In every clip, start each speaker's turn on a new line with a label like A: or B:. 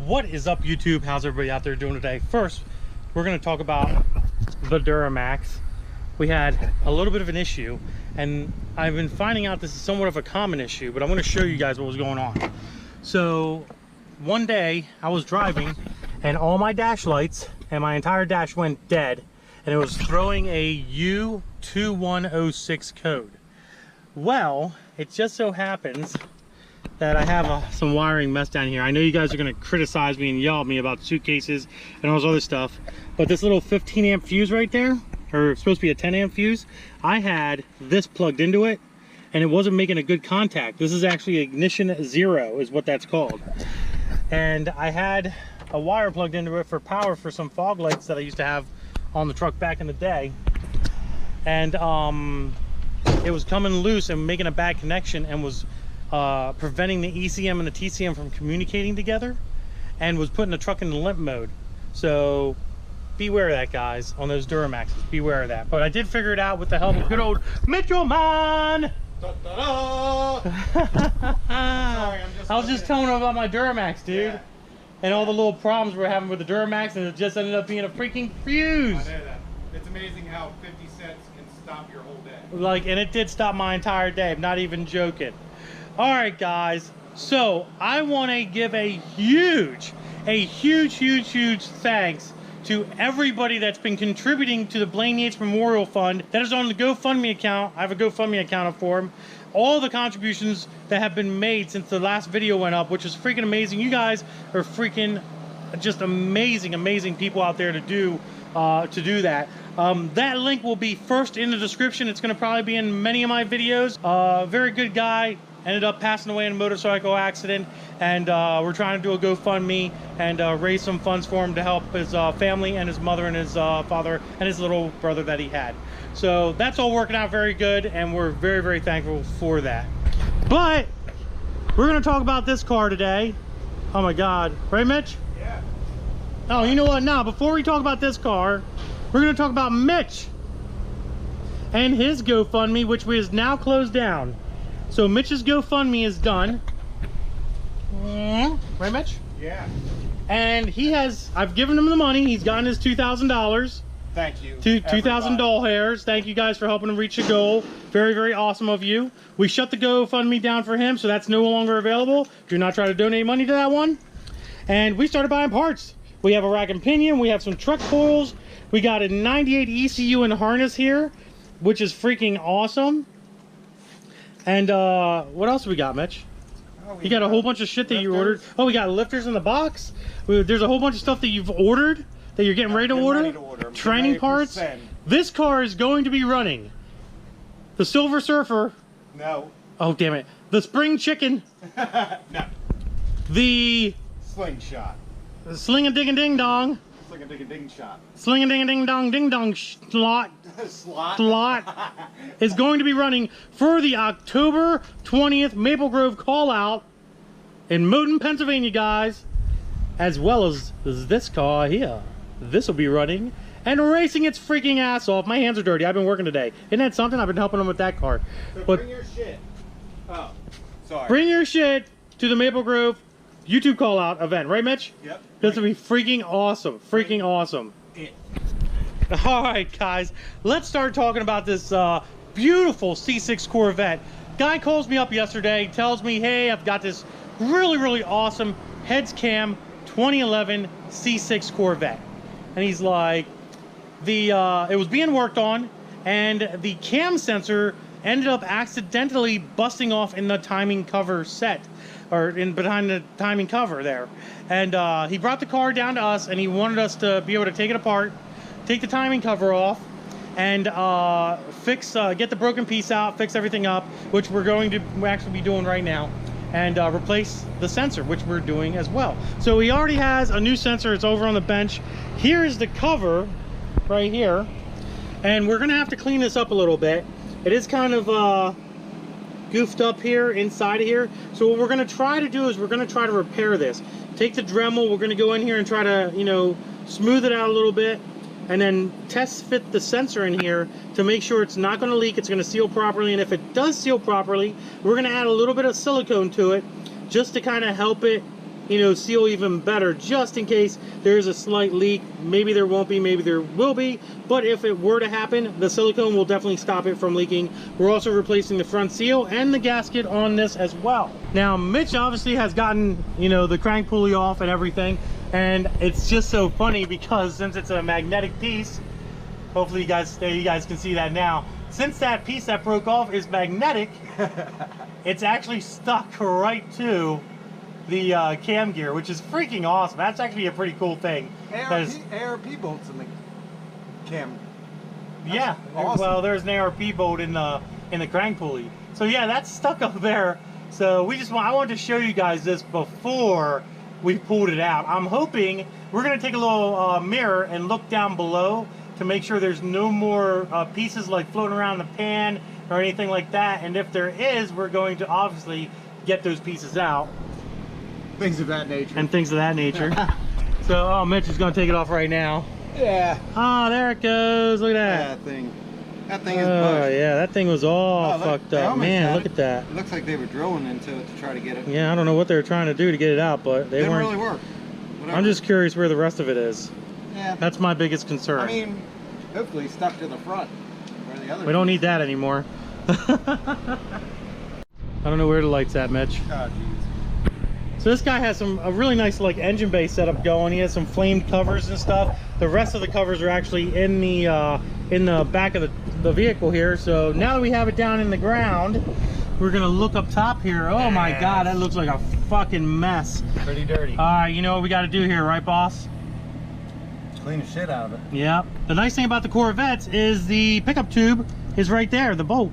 A: What is up, YouTube? How's everybody out there doing today? First, we're going to talk about the Duramax. We had a little bit of an issue, and I've been finding out this is somewhat of a common issue, but I'm going to show you guys what was going on. So one day I was driving and all my dash lights and my entire dash went dead, and it was throwing a U2106 code. Well, it just so happens that I have some wiring mess down here. I know you guys are going to criticize me and yell at me about suitcases and all this other stuff, but this little 15 amp fuse right there, or supposed to be a 10 amp fuse, I had this plugged into it and it wasn't making a good contact. This is actually ignition 0 is what that's called. And I had a wire plugged into it for power for some fog lights that I used to have on the truck back in the day. And it was coming loose and making a bad connection and was preventing the ECM and the TCM from communicating together, and was putting the truck in limp mode. So beware of that, guys, on those Duramaxes. Beware of that. But I did figure it out with the help of good old Mitchell Man.
B: Da, da, da. Sorry,
A: I was just telling him about my Duramax, dude.
B: Yeah.
A: And all the little problems we're having with the Duramax, and it just ended up being a freaking fuse.
B: I know that. It's amazing how 50 cents can stop your whole day.
A: Like, and it did stop my entire day. I'm not even joking. All right, guys. So I want to give a huge thanks to everybody that's been contributing to the Blaine Yates Memorial Fund. That is on the GoFundMe account. I have a GoFundMe account for him. All the contributions that have been made since the last video went up, which is freaking amazing. You guys are freaking just amazing people out there to do that. That link will be first in the description. It's going to probably be in many of my videos. Very good guy. Ended up passing away in a motorcycle accident, and we're trying to do a GoFundMe and raise some funds for him to help his family and his mother and his father and his little brother that he had. So that's all working out very good, and we're very thankful for that. But we're going to talk about this car today. Oh my God, right, Mitch?
B: Yeah.
A: Oh, you know what? Now, before we talk about this car, we're going to talk about Mitch and his GoFundMe, which is now closed down. So Mitch's GoFundMe is done. Right, Mitch?
B: Yeah.
A: And he has, I've given him the money. He's gotten his $2,000.
B: Thank you.
A: 2,000 doll hairs. Thank you guys for helping him reach the goal. Very awesome of you. We shut the GoFundMe down for him, so that's no longer available. Do not try to donate money to that one. And we started buying parts. We have a rack and pinion. We have some truck coils. We got a 98 ECU and harness here, which is freaking awesome. And what else we got, Mitch? You got a whole bunch of shit that you ordered. Oh, we got lifters in the box. There's a whole bunch of stuff that you've ordered that you're getting ready to order. Training parts. This car is going to be running the Silver Surfer.
B: No.
A: Oh, damn it. The Spring Chicken.
B: No.
A: The
B: Slingshot.
A: Sling-a-ding-a-ding-dong.
B: Sling-a-ding-a-ding shot.
A: Sling-a-ding-a-ding-dong ding-dong slot. Slot is going to be running for the October 20th Maple Grove call out in Moton, Pennsylvania, guys, as well as this car here. This will be running and racing its freaking ass off. My hands are dirty. I've been working today. Isn't that something? I've been helping them with that car.
B: So
A: but
B: bring your shit. Oh, sorry.
A: Bring your shit to the Maple Grove YouTube call out event, right, Mitch?
B: Yep.
A: This will be freaking awesome. Freaking awesome. All right, guys, let's start talking about this beautiful C6 Corvette. Guy calls me up yesterday, tells me, hey, I've got this really awesome heads cam 2011 C6 Corvette. And he's like, it was being worked on, and the cam sensor ended up accidentally busting off in the timing cover set, or behind the timing cover there. And he brought the car down to us, and he wanted us to be able to take it apart, take the timing cover off, and get the broken piece out, fix everything up, which we're going to actually be doing right now, and replace the sensor, which we're doing as well. So he already has a new sensor. It's over on the bench. Here is the cover right here, and we're gonna have to clean this up a little bit. It is kind of goofed up here inside of here. So what we're gonna try to do is we're gonna try to repair this. Take the Dremel, we're gonna go in here and try to, you know, smooth it out a little bit, and then test fit the sensor in here to make sure it's not going to leak, it's going to seal properly. And if it does seal properly, we're going to add a little bit of silicone to it just to kind of help it you know, seal even better, just in case there's a slight leak. Maybe there won't be, maybe there will be, but if it were to happen, the silicone will definitely stop it from leaking. We're also replacing the front seal and the gasket on this as well. Now, Mitch obviously has gotten, you know, the crank pulley off and everything, and it's just so funny because since it's a magnetic piece, hopefully you guys can see that now. Since that piece that broke off is magnetic, it's actually stuck right to the cam gear, which is freaking awesome. That's actually a pretty cool thing.
C: ARP bolts in the cam. That's
A: yeah,
C: awesome.
A: Well, there's an ARP bolt in the crank pulley. So yeah, that's stuck up there. So I wanted to show you guys this before we pulled it out. I'm hoping we're gonna take a little mirror and look down below to make sure there's no more pieces like floating around the pan or anything like that. And if there is, we're going to obviously get those pieces out.
C: Things of that nature.
A: And things of that nature. So, oh, Mitch is going to take it off right now.
C: Yeah.
A: Oh, there it goes. Look at that.
C: That thing is
A: Oh,
C: bushed.
A: yeah, that thing was all fucked up. Man, look at that.
C: It looks like they were drilling into it to try to get it.
A: Yeah, I don't know what they were trying to do to get it out, but they
C: Didn't
A: weren't.
C: really work. Whatever.
A: I'm just curious where the rest of it is.
C: Yeah.
A: That's my biggest concern.
C: I mean, hopefully stuck to the front. Where the other
A: we don't need that anymore. I don't know where the light's at, Mitch.
C: Oh, geez.
A: So this guy has a really nice like engine bay setup going. He has some flamed covers and stuff. The rest of the covers are actually in the back of the vehicle here. So now that we have it down in the ground, we're gonna look up top here. Oh my God, that looks like a fucking mess.
C: Pretty dirty.
A: All right, you know what we got to do here, right, boss?
C: Clean the shit out of it.
A: Yep. The nice thing about the Corvettes is the pickup tube is right there, the bolt.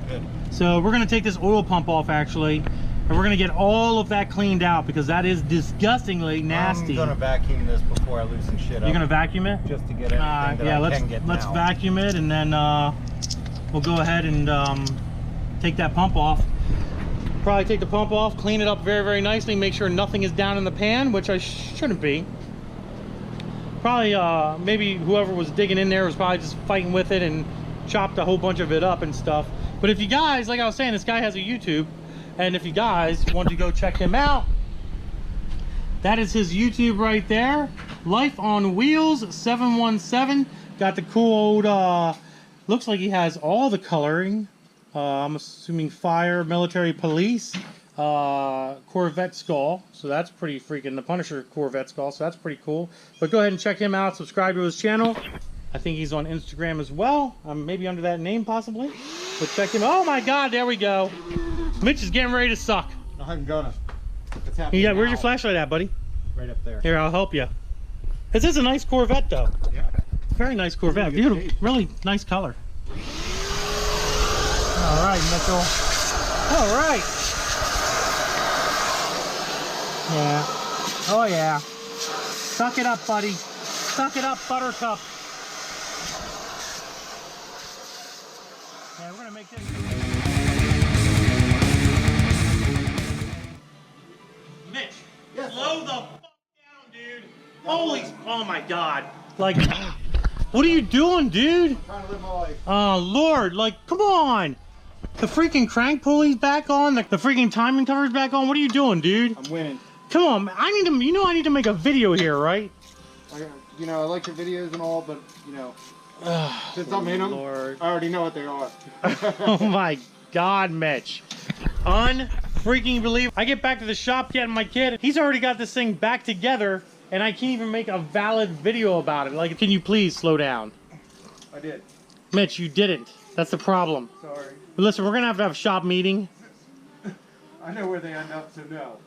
C: Good.
A: So we're gonna take this oil pump off actually. And we're gonna get all of that cleaned out because that is disgustingly nasty.
C: I'm gonna vacuum this before I loosen shit up.
A: You're gonna vacuum it?
C: Just to get everything that I can get
A: let's
C: now.
A: vacuum it, and then we'll go ahead and take that pump off. Probably take the pump off, clean it up very, very nicely, make sure nothing is down in the pan, which I shouldn't be. Probably maybe whoever was digging in there was probably just fighting with it and chopped a whole bunch of it up and stuff. But if you guys, like I was saying, this guy has a YouTube. And if you guys want to go check him out, that is his YouTube right there. Life on Wheels 717. Got the cool old, looks like he has all the coloring. I'm assuming fire, military, police, Corvette skull. So that's pretty freaking, the Punisher Corvette skull. So that's pretty cool. But go ahead and check him out. Subscribe to his channel. I think he's on Instagram as well. Maybe under that name possibly. But check him. Oh my God, there we go. Mitch is getting ready to suck.
C: I'm gonna. It's happening
A: Yeah, where's
C: now.
A: your flashlight at, buddy?
C: Right up there.
A: Here, I'll help you. This is a nice Corvette, though.
C: Yeah.
A: Very nice Corvette.
C: Really good
A: Beautiful.
C: shape.
A: Really nice color. All right, Mitchell. All right. Yeah. Oh, yeah. Suck it up, buddy. Suck it up, Buttercup. Yeah, we're going to make this... Mitch,
C: Yes,
A: slow the fuck down, dude. Holy, oh my God. Like, what are you doing, dude?
C: I'm trying to live my life.
A: Oh, Lord, like, come on. The freaking crank pulley's back on, the freaking timing cover's back on. What are you doing, dude?
C: I'm winning.
A: Come on, I need to, you know I need to make a video here, right?
C: You know, I like your videos and all, but, you know, since I'm in them,
A: Lord.
C: I already know what they are.
A: Oh my God, Mitch. Unfreaking believable. I get back to the shop getting my kid. He's already got this thing back together and I can't even make a valid video about it. Like, can you please slow down?
C: I did.
A: Mitch, you didn't. That's the problem.
C: Sorry.
A: But listen, we're gonna have a shop meeting.
C: I know where they end up, so no.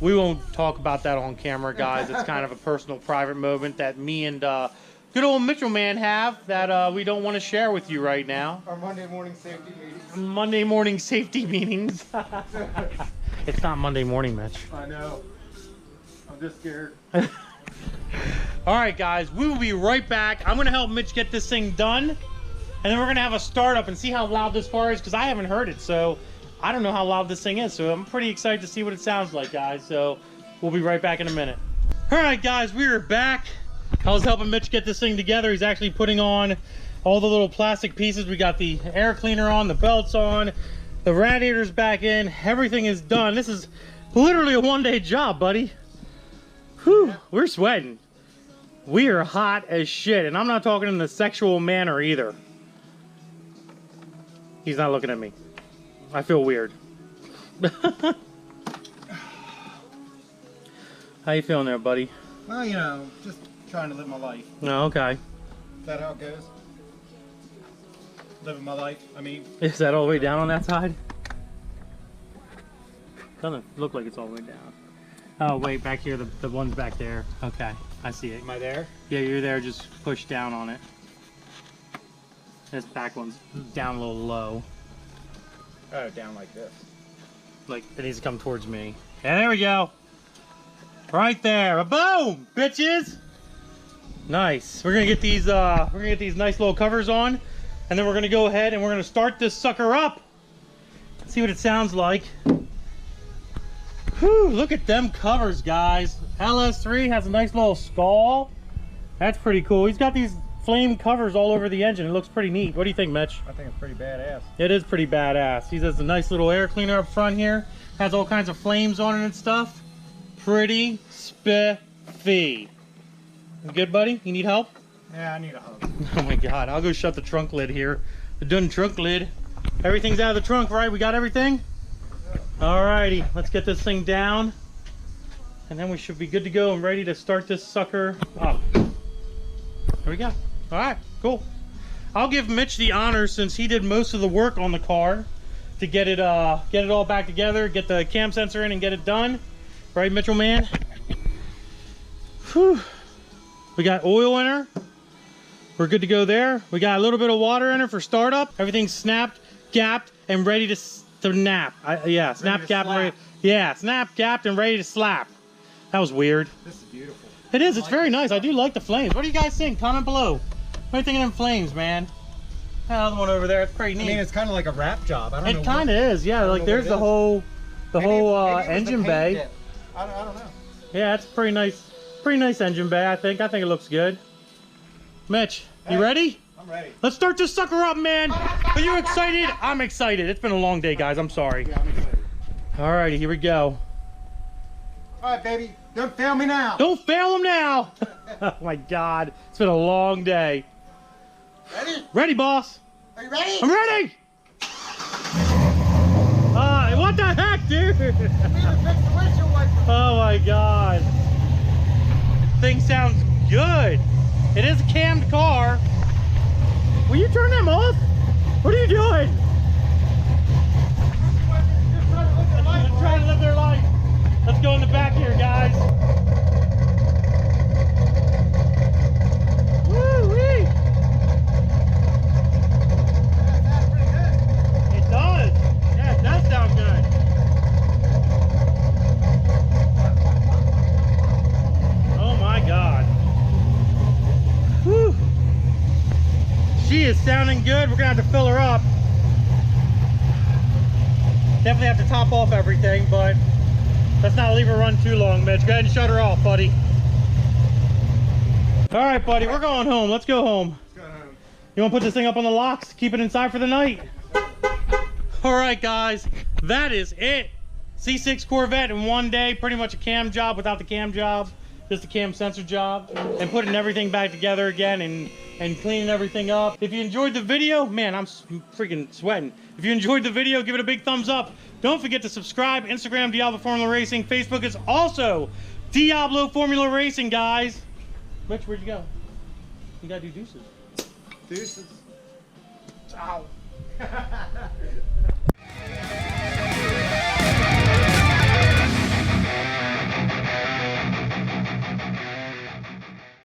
A: We won't talk about that on camera, guys. It's kind of a personal, private moment that me and good old Mitchell man have that we don't want to share with you right now.
C: Our Monday morning safety meetings.
A: Monday morning safety meetings. It's not Monday morning, Mitch.
C: I know. I'm just scared.
A: All right, guys, we will be right back. I'm gonna help Mitch get this thing done, and then we're gonna have a startup and see how loud this car is, because I haven't heard it, so I don't know how loud this thing is. So I'm pretty excited to see what it sounds like, guys. So we'll be right back in a minute. All right, guys, we are back. I was helping Mitch get this thing together. He's actually putting on all the little plastic pieces. We got the air cleaner on, the belts on, the radiator's back in. Everything is done. This is Literally a one-day job, buddy. Whew,
C: Yeah.
A: we're sweating. We are hot as shit, and I'm not talking in the sexual manner either. He's not looking at me. I feel weird. How you feeling there, buddy?
C: Well, you know, just trying to live my life.
A: Oh, okay.
C: Is that how it goes? Living my life, I mean.
A: Is that all the way down on that side? Doesn't look like it's all the way down. Oh, wait, back here, the one's back there. Okay, I see it.
C: Am I there?
A: Yeah, you're there, just push down on it. This back one's down a little low.
C: Oh, down like this.
A: Like, it needs to come towards me. Yeah, there we go. Right there. Boom, bitches. Nice. We're gonna get these nice little covers on, and then we're gonna go ahead and we're gonna start this sucker up. See what it sounds like. Whew, look at them covers, guys. LS3 has a nice little skull. That's pretty cool. He's got these flame covers all over the engine. It looks pretty neat. What do you think, Mitch?
C: I think it's pretty badass.
A: It is pretty badass. He has a nice little air cleaner up front here. Has all kinds of flames on it and stuff. Pretty spiffy. You good, buddy? You need help?
C: Yeah, I need a hug.
A: Oh my god, I'll go shut the trunk lid here. The done trunk lid. Everything's out of the trunk, right? We got everything? Alrighty, let's get this thing down. And then we should be good to go and ready to start this sucker up. There we go. Alright, cool. I'll give Mitch the honor since he did most of the work on the car to get it all back together, get the cam sensor in and get it done. Right, Mitchell man? Whew. We got oil in her. We're good to go there. We got a little bit of water in her for startup. Everything's snapped, gapped, and ready to nap. Yeah, snap, gapped, and ready. Yeah, snap, gapped, and ready to slap. That was weird.
C: This is beautiful.
A: It is. It's very nice. I do like the flames. What do you guys think? Comment below. What do you think of them flames, man? That other one over there. It's pretty neat.
C: I mean, it's kind of like a wrap job. I don't know.
A: It kind of is. Yeah, like there's the whole,
C: maybe it was the
A: engine
C: paint
A: bay.
C: dip. I don't know.
A: Yeah, it's pretty nice. Pretty nice engine bay. I think it looks good. Mitch, you
C: Hey.
A: ready?
C: I'm ready.
A: Let's start this sucker up, man. Are you excited? I'm excited. It's been a long day, guys. I'm sorry.
C: Yeah, I'm excited.
A: Alrighty, here we go.
C: All right, baby. Don't fail me now.
A: Don't fail him now. Oh my God, it's been a long day.
C: Ready?
A: Ready, boss?
C: Are you ready?
A: I'm ready. What the heck, dude?
C: We even fixed the windshield wiper.
A: Oh my God. Thing sounds good. It is a cammed car. Will you turn them off? What are you doing?
C: Just trying to live their life.
A: Trying to live their life. Let's go in the back here, guys. Woo-wee.
C: That's pretty good.
A: It does. Yeah, it does sound good. Oh my God. Whew. She is sounding good. We're gonna have to fill her up. Definitely have to top off everything, but let's not leave her run too long, Mitch. Go ahead and shut her off, buddy. All right, buddy, we're going home. Let's go home.
C: Let's go home.
A: You want to put this thing up on the locks? Keep it inside for the night? All right, guys, that is it. C6 Corvette in one day. Pretty much a cam job without the cam job. Just a cam sensor job. And putting everything back together again and cleaning everything up. If you enjoyed the video, man, I'm freaking sweating. If you enjoyed the video, give it a big thumbs up. Don't forget to subscribe. Instagram, Diablo Formula Racing. Facebook is also Diablo Formula Racing, guys. Rich, where'd you go? You gotta do deuces.
C: Deuces. Ciao.